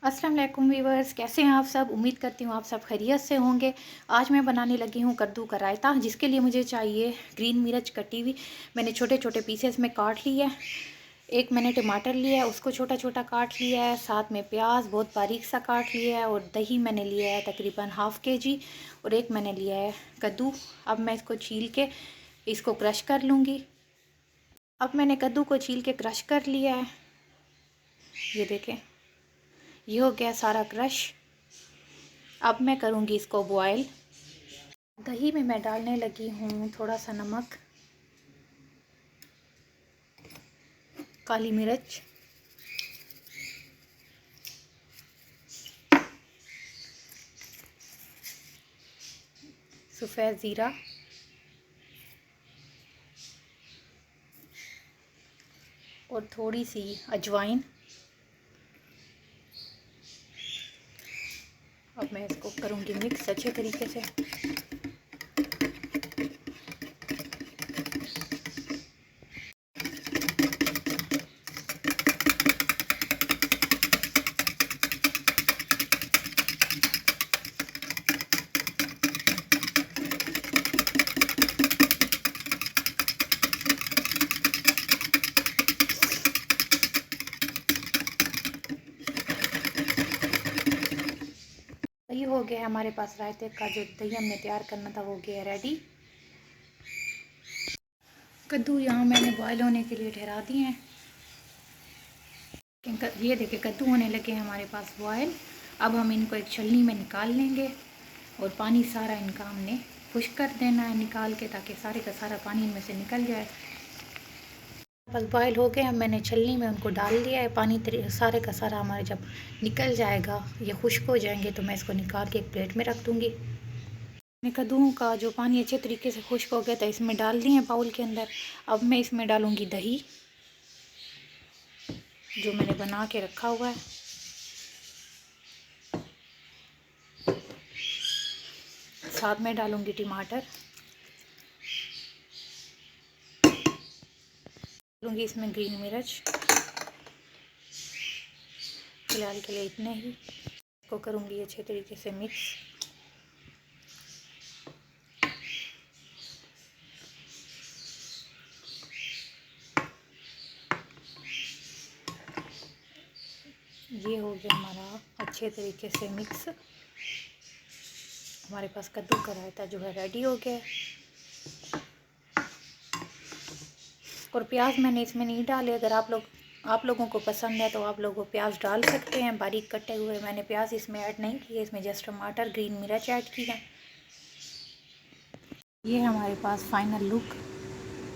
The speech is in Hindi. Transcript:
अस्सलाम वालेकुम वीवर्स, कैसे हैं आप सब। उम्मीद करती हूँ आप सब खैरियत से होंगे। आज मैं बनाने लगी हूँ कद्दू का रायता, जिसके लिए मुझे चाहिए ग्रीन मिर्च कटी हुई। मैंने छोटे छोटे पीसेस में काट लिया है। एक मैंने टमाटर लिया है, उसको छोटा छोटा काट लिया है। साथ में प्याज बहुत बारीक सा काट लिया है। और दही मैंने लिया है तकरीबन हाफ़ kg। और एक मैंने लिया है कद्दू। अब मैं इसको छील के इसको क्रश कर लूँगी। अब मैंने कद्दू को छील के क्रश कर लिया है, ये देखें, ये हो गया सारा क्रश। अब मैं करूँगी इसको बॉयल। दही में मैं डालने लगी हूँ थोड़ा सा नमक, काली मिर्च, सफ़ेद ज़ीरा और थोड़ी सी अजवाइन। अब मैं इसको करूँगी मिक्स अच्छे तरीके से। ये हो गया हमारे पास रायते का जो दही हमने तैयार करना था, वो गया रेडी। कद्दू यहाँ मैंने बॉयल होने के लिए ठहरा दिए हैं। ये देखिए कद्दू होने लगे हैं हमारे पास बॉयल। अब हम इनको एक छलनी में निकाल लेंगे और पानी सारा इनका हमने खुश्क कर देना है निकाल के, ताकि सारे का सारा पानी इनमें से निकल जाए। बस बॉयल हो गए, अब मैंने छलनी में उनको डाल दिया है। पानी सारे का सारा हमारे जब निकल जाएगा, ये खुश्क हो जाएंगे, तो मैं इसको निकाल के एक प्लेट में रख दूँगी। मैंने कद्दू का जो पानी अच्छे तरीके से खुश्क हो गया था, इसमें डाल दिए बाउल के अंदर। अब मैं इसमें डालूँगी दही जो मैंने बना के रखा हुआ है। साथ में डालूँगी टमाटर, डालूँगी इसमें ग्रीन मिर्च। फिलहाल के लिए इतने ही। इसको करूँगी अच्छे तरीके से मिक्स। ये हो गया हमारा अच्छे तरीके से मिक्स। हमारे पास कद्दू का रायता जो है रेडी हो गया। और प्याज मैंने इसमें नहीं डाले। अगर आप लोगों को पसंद है तो आप लोग प्याज डाल सकते हैं बारीक कटे हुए। मैंने प्याज इसमें ऐड नहीं किए, इसमें जस्ट टमाटर ग्रीन मिर्च ऐड किया। ये हमारे पास फाइनल लुक